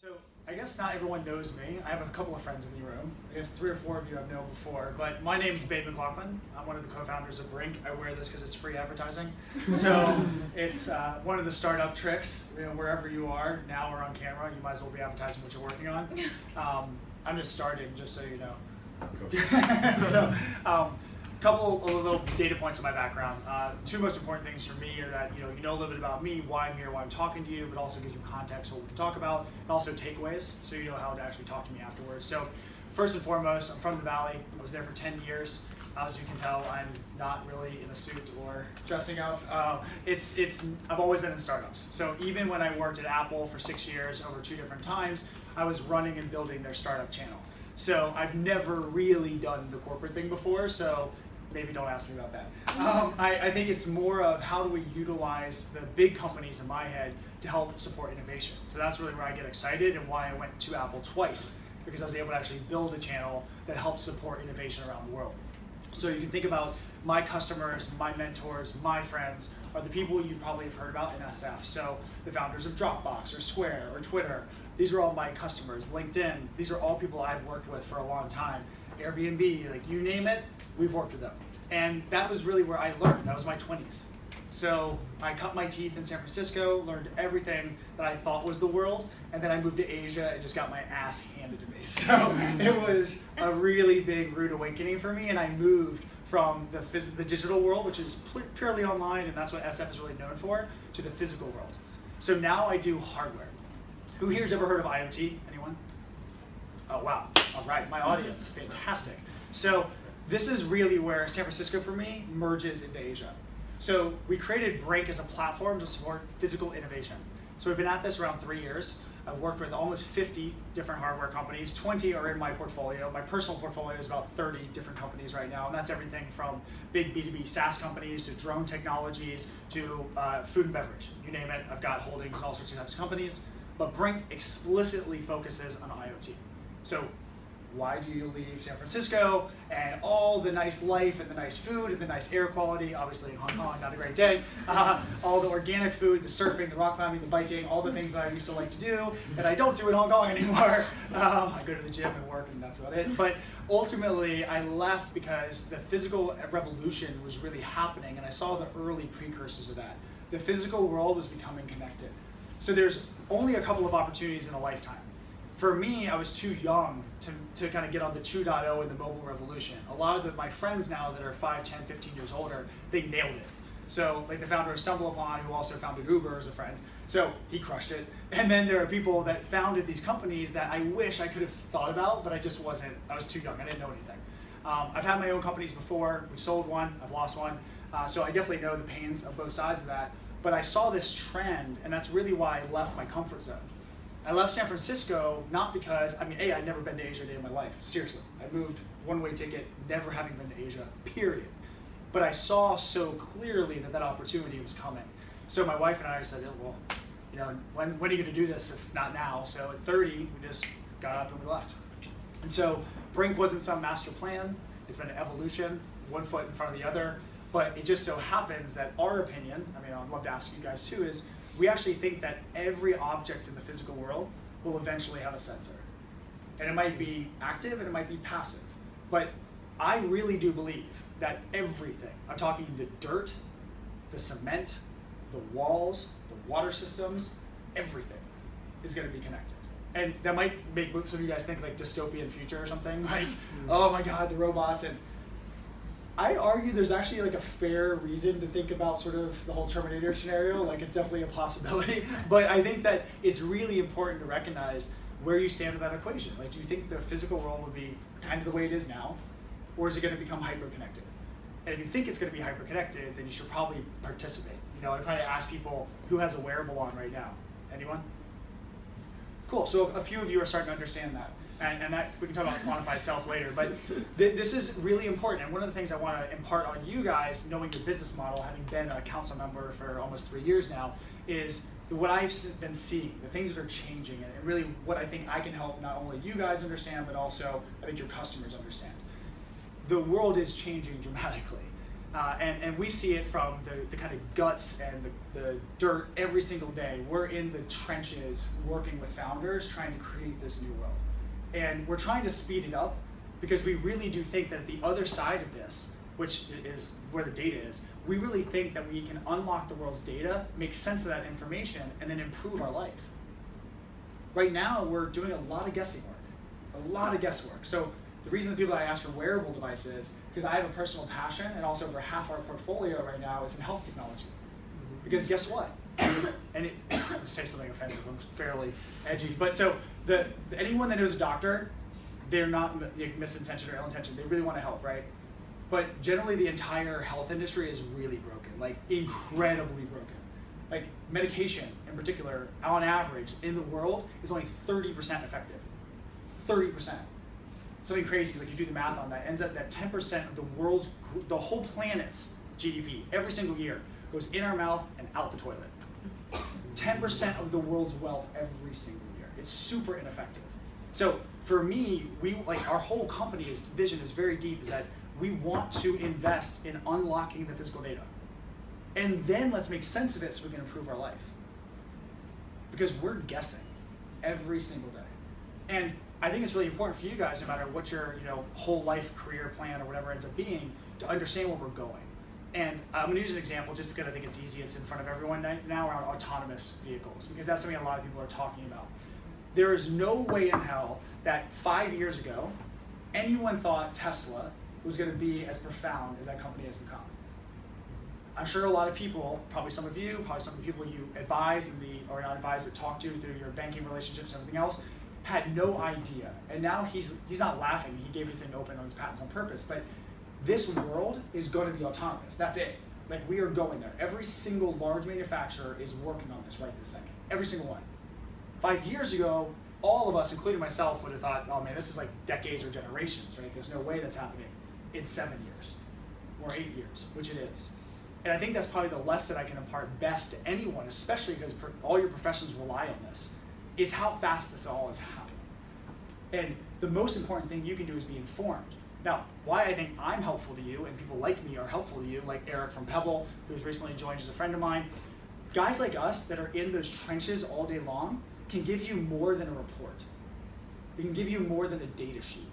So I guess not everyone knows me. I have a couple of friends in the room. I guess 3 or 4 of you I've known before. But my name's Babe McLaughlin. I'm one of the co-founders of Brink. I wear this because it's free advertising. So it's one of the startup tricks. You know, wherever you are, now we're on camera. You might as well be advertising what you're working on. I'm just starting, just so you know. So, couple of little data points on my background. Two most important things for me are that you know a little bit about me, why I'm here, why I'm talking to you, but also gives you context what we can talk about, and also takeaways, so you know how to actually talk to me afterwards. So first and foremost, I'm from the Valley. I was there for 10 years. As you can tell, I'm not really in a suit or dressing up. I've always been in startups. So even when I worked at Apple for 6 years, over 2 different times, I was running and building their startup channel. So I've never really done the corporate thing before, so maybe don't ask me about that. I think it's more of how do we utilize the big companies in my head to help support innovation. So that's really where I get excited and why I went to Apple twice, because I was able to actually build a channel that helps support innovation around the world. So you can think about my customers, my mentors, my friends are the people you probably have heard about in SF. So the founders of Dropbox or Square or Twitter, these are all my customers. LinkedIn, these are all people I've worked with for a long time. Airbnb, like you name it, we've worked with them. And that was really where I learned. That was my 20s. So I cut my teeth in San Francisco, learned everything that I thought was the world, and then I moved to Asia and just got my ass handed to me. So it was a really big rude awakening for me, and I moved from the digital world, which is purely online, and that's what SF is really known for, to the physical world. So now I do hardware. Who here's ever heard of IoT? Anyone? Oh, wow. All right, my audience, fantastic. So this is really where San Francisco, for me, merges into Asia. So we created Brink as a platform to support physical innovation. So we've been at this around 3 years. I've worked with almost 50 different hardware companies. 20 are in my portfolio. My personal portfolio is about 30 different companies right now, and that's everything from big B2B SaaS companies to drone technologies to food and beverage. You name it, I've got holdings in all sorts of types of companies. But Brink explicitly focuses on IoT. So why do you leave San Francisco and all the nice life and the nice food and the nice air quality, obviously in Hong Kong, not a great day, all the organic food, the surfing, the rock climbing, the biking, all the things that I used to like to do that I don't do in Hong Kong anymore. I go to the gym and work and that's about it. But ultimately I left because the physical revolution was really happening and I saw the early precursors of that. The physical world was becoming connected. So there's only a couple of opportunities in a lifetime. For me, I was too young to kind of get on the 2.0 and the mobile revolution. A lot of my friends now that are 5, 10, 15 years older, they nailed it. So like the founder of StumbleUpon, who also founded Uber as a friend, so he crushed it. And then there are people that founded these companies that I wish I could have thought about, but I just wasn't, I was too young, I didn't know anything. I've had my own companies before, we've sold one, I've lost one, so I definitely know the pains of both sides of that. But I saw this trend, and that's really why I left my comfort zone. I left San Francisco not because, I'd never been to Asia a day in my life, seriously. I moved one-way ticket, never having been to Asia, period. But I saw so clearly that opportunity was coming. So my wife and I said, well, you know, when are you gonna do this if not now? So at 30, we just got up and we left. And so Brink wasn't some master plan, it's been an evolution, one foot in front of the other. But it just so happens that our opinion, I'd love to ask you guys too, is we actually think that every object in the physical world will eventually have a sensor. And it might be active and it might be passive. But I really do believe that everything, I'm talking the dirt, the cement, the walls, the water systems, everything is going to be connected. And that might make some of you guys think like dystopian future or something, like, oh my God, the robots. And I'd argue there's actually like a fair reason to think about sort of the whole Terminator scenario, like it's definitely a possibility, but I think that it's really important to recognize where you stand with that equation. Like, do you think the physical world would be kind of the way it is now, or is it gonna become hyper-connected? And if you think it's gonna be hyper-connected, then you should probably participate. You know, I'd probably ask people who has a wearable on right now. Anyone? Cool, so a few of you are starting to understand that. And that, we can talk about quantified self later, but this is really important. And one of the things I want to impart on you guys, knowing your business model, having been a council member for almost 3 years now, is what I've been seeing, the things that are changing, and really what I think I can help not only you guys understand, but also I think your customers understand. The world is changing dramatically. And we see it from the kind of guts and the dirt every single day. We're in the trenches working with founders trying to create this new world. And we're trying to speed it up because we really do think that the other side of this, which is where the data is, we really think that we can unlock the world's data, make sense of that information, and then improve our life. Right now, we're doing a lot of guessing work, a lot of guesswork. So the reason the people I ask for wearable devices, because I have a personal passion, and also over half our portfolio right now is in health technology. Because guess what? And I'm gonna say something offensive, I'm fairly edgy, but so anyone that knows a doctor, they're not misintentioned or ill-intentioned, they really want to help, right? But generally the entire health industry is really broken, like incredibly broken. Like medication in particular, on average in the world is only 30% effective. 30%. Something crazy, like you do the math on that, ends up that 10% of the whole planet's GDP every single year goes in our mouth and out the toilet. 10% of the world's wealth every single year. It's super ineffective. So for me, our whole company's vision is very deep, is that we want to invest in unlocking the physical data. And then let's make sense of it so we can improve our life. Because we're guessing every single day. And I think it's really important for you guys, no matter what your whole life career plan or whatever ends up being, to understand where we're going. And I'm going to use an example just because I think it's easy, it's in front of everyone now around autonomous vehicles, because that's something a lot of people are talking about. There is no way in hell that 5 years ago, anyone thought Tesla was going to be as profound as that company has become. I'm sure a lot of people, probably some of you, probably some of the people you advise or not advise but talk to through your banking relationships and everything else, had no idea. And now he's not laughing, he gave everything open on his patents on purpose, but this world is going to be autonomous. That's it. Like, we are going there. Every single large manufacturer is working on this right this second. Every single one. 5 years ago, all of us, including myself, would have thought, oh man, this is like decades or generations, right? There's no way that's happening in 7 years or 8 years, which it is. And I think that's probably the lesson I can impart best to anyone, especially because all your professions rely on this, is how fast this all is happening. And the most important thing you can do is be informed. Now, why I think I'm helpful to you and people like me are helpful to you, like Eric from Pebble, who's recently joined as a friend of mine, guys like us that are in those trenches all day long can give you more than a report. We can give you more than a data sheet.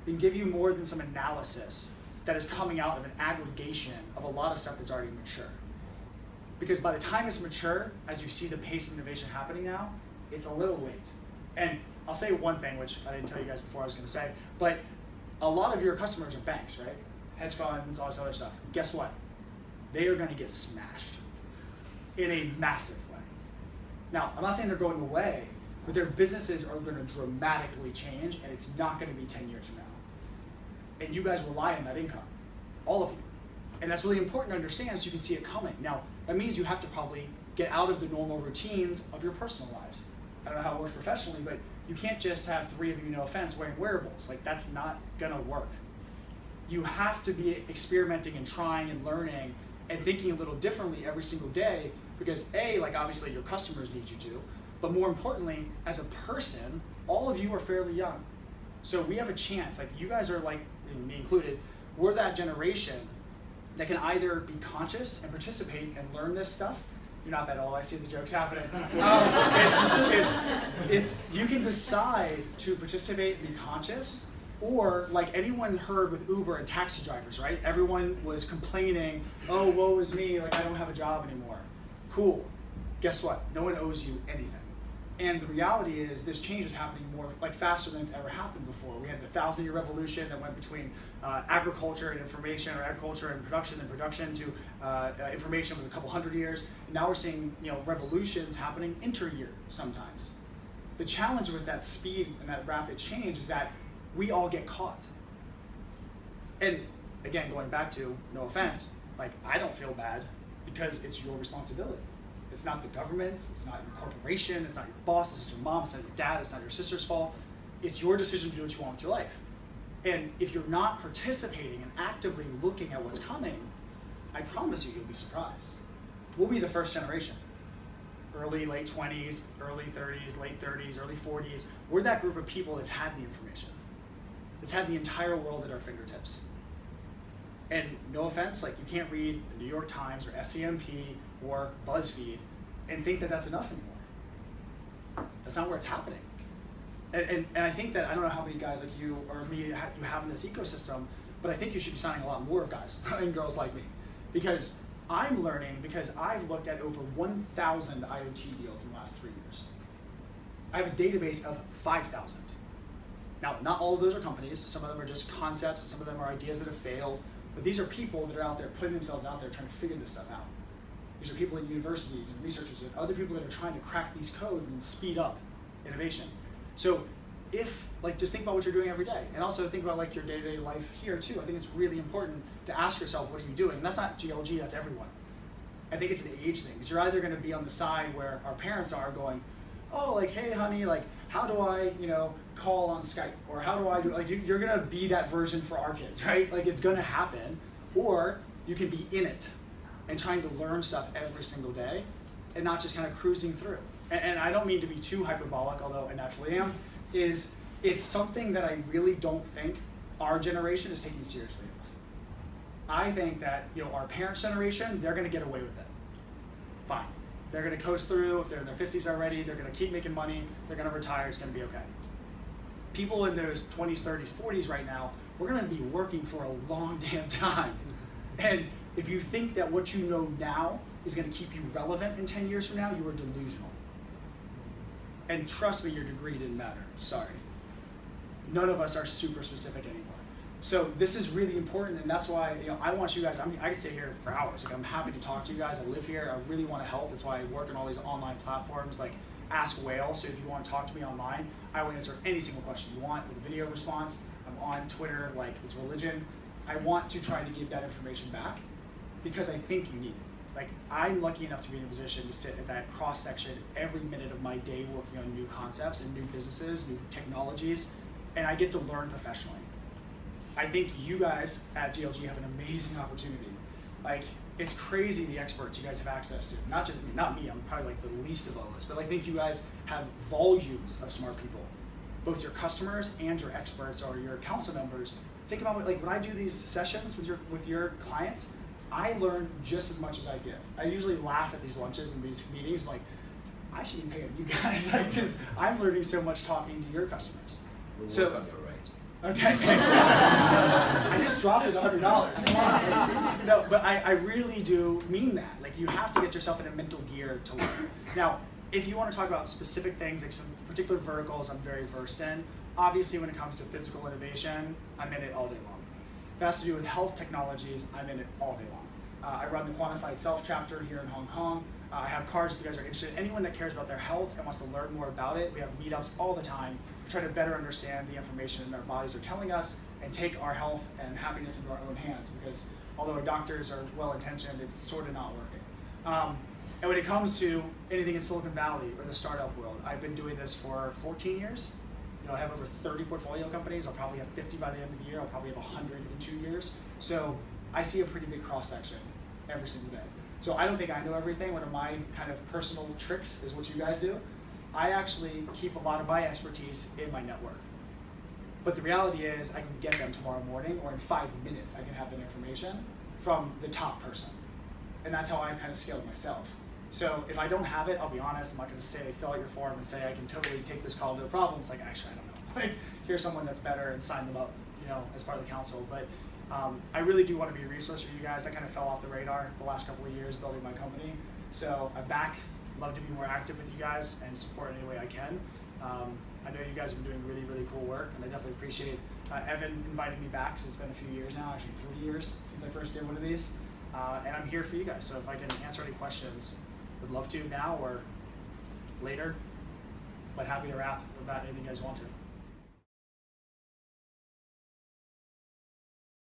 We can give you more than some analysis that is coming out of an aggregation of a lot of stuff that's already mature. Because by the time it's mature, as you see the pace of innovation happening now, it's a little late. And I'll say one thing, which I didn't tell you guys before I was gonna say, but a lot of your customers are banks, right? Hedge funds, all this other stuff. Guess what? They are gonna get smashed in a massive way. Now, I'm not saying they're going away, but their businesses are gonna dramatically change, and it's not gonna be 10 years from now. And you guys rely on that income, all of you. And that's really important to understand so you can see it coming. Now, that means you have to probably get out of the normal routines of your personal lives. I don't know how it works professionally, but you can't just have 3 of you, no offense, wearing wearables. Like, that's not gonna work. You have to be experimenting and trying and learning and thinking a little differently every single day, because A, like obviously your customers need you to, but more importantly, as a person, all of you are fairly young. So we have a chance, like you guys are like, me included, we're that generation that can either be conscious and participate and learn this stuff. You're not that old, I see the jokes happening. You can decide to participate and be conscious, or like anyone heard with Uber and taxi drivers, right? Everyone was complaining, oh, woe is me, like I don't have a job anymore. Cool, guess what? No one owes you anything. And the reality is this change is happening more, like faster than it's ever happened before. We had the 1,000-year revolution that went between agriculture and information, or agriculture and production to information with a couple hundred years. And now we're seeing revolutions happening inter-year sometimes. The challenge with that speed and that rapid change is that we all get caught. And again, going back to, no offense, like I don't feel bad because it's your responsibility. It's not the government's, it's not your corporation, it's not your boss, it's not your mom, it's not your dad, it's not your sister's fault. It's your decision to do what you want with your life. And if you're not participating and actively looking at what's coming, I promise you, you'll be surprised. We'll be the first generation. Early, late 20s, early 30s, late 30s, early 40s. We're that group of people that's had the information. That's had the entire world at our fingertips. And no offense, like you can't read the New York Times or SCMP or BuzzFeed and think that that's enough anymore. That's not where it's happening. And I think that, I don't know how many guys like you or me you have in this ecosystem, but I think you should be signing a lot more of guys and girls like me. Because I'm learning, because I've looked at over 1,000 IoT deals in the last 3 years. I have a database of 5,000. Now, not all of those are companies. Some of them are just concepts. Some of them are ideas that have failed. But these are people that are out there putting themselves out there trying to figure this stuff out. These are people in universities and researchers and other people that are trying to crack these codes and speed up innovation. So just think about what you're doing every day. And also think about like your day-to-day life here too. I think it's really important to ask yourself, what are you doing? And that's not GLG, that's everyone. I think it's an age thing. Because you're either going to be on the side where our parents are going, oh, like, hey, honey, like, how do I, call on Skype? Or how do I do, like, you're going to be that version for our kids, right? Like, it's going to happen. Or you can be in it and trying to learn stuff every single day and not just kind of cruising through. And I don't mean to be too hyperbolic, although I naturally am, it's something that I really don't think our generation is taking seriously enough. I think that, our parents' generation, they're going to get away with it. Fine. They're going to coast through. If they're in their 50s already, they're going to keep making money. They're going to retire. It's going to be okay. People in those 20s, 30s, 40s right now, we're going to be working for a long damn time. And if you think that what you know now is going to keep you relevant in 10 years from now, you are delusional. And trust me, your degree didn't matter. Sorry. None of us are super specific anymore. So this is really important, and that's why I want you guys. I could stay here for hours. Like, I'm happy to talk to you guys. I live here. I really want to help. That's why I work on all these online platforms like Ask Whale. So if you want to talk to me online, I will answer any single question you want with a video response. I'm on Twitter like it's religion. I want to try to give that information back because I think you need it. Like, I'm lucky enough to be in a position to sit at that cross section every minute of my day working on new concepts and new businesses, new technologies, and I get to learn professionally. I think you guys at GLG have an amazing opportunity. Like, it's crazy the experts you guys have access to. Not me, I'm probably like the least of all this, but I think you guys have volumes of smart people, both your customers and your experts or your council members. Think about like when I do these sessions with your clients, I learn just as much as I give. I usually laugh at these lunches and these meetings, I'm like, I should be paying you guys because I'm learning so much talking to your customers. We'll so, work on your rate. Okay, thanks. I just dropped it $100. No, but I really do mean that. Like, you have to get yourself in a mental gear to learn. Now, if you want to talk about specific things, like some particular verticals I'm very versed in, obviously when it comes to physical innovation, I'm in it all day long. If it has to do with health technologies, I'm in it all day long. I run the Quantified Self chapter here in Hong Kong. I have cards if you guys are interested. Anyone that cares about their health and wants to learn more about it, we have meetups all the time. We try to better understand the information that our bodies are telling us and take our health and happiness into our own hands, because although our doctors are well-intentioned, it's sort of not working. And when it comes to anything in Silicon Valley or the startup world, I've been doing this for 14 years. I have over 30 portfolio companies. I'll probably have 50 by the end of the year. I'll probably have 100 in 2 years. So I see a pretty big cross-section every single day. So I don't think I know everything. One of my kind of personal tricks is what you guys do. I actually keep a lot of my expertise in my network. But the reality is I can get them tomorrow morning, or in 5 minutes I can have that information from the top person. And that's how I kind of scaled myself. So if I don't have it, I'll be honest, I'm not going to say fill out your form and say I can totally take this call, no problem. It's like, actually, I don't know. Like, here's someone that's better, and sign them up, as part of the council. But I really do want to be a resource for you guys. I kind of fell off the radar the last couple of years building my company. So I'm back. Love to be more active with you guys and support in any way I can. I know you guys have been doing really, really cool work, and I definitely appreciate Evan inviting me back, because it's been a few years now, actually 3 years since I first did one of these. And I'm here for you guys, so if I can answer any questions, would love to now or later, but happy to rap about anything you guys want to.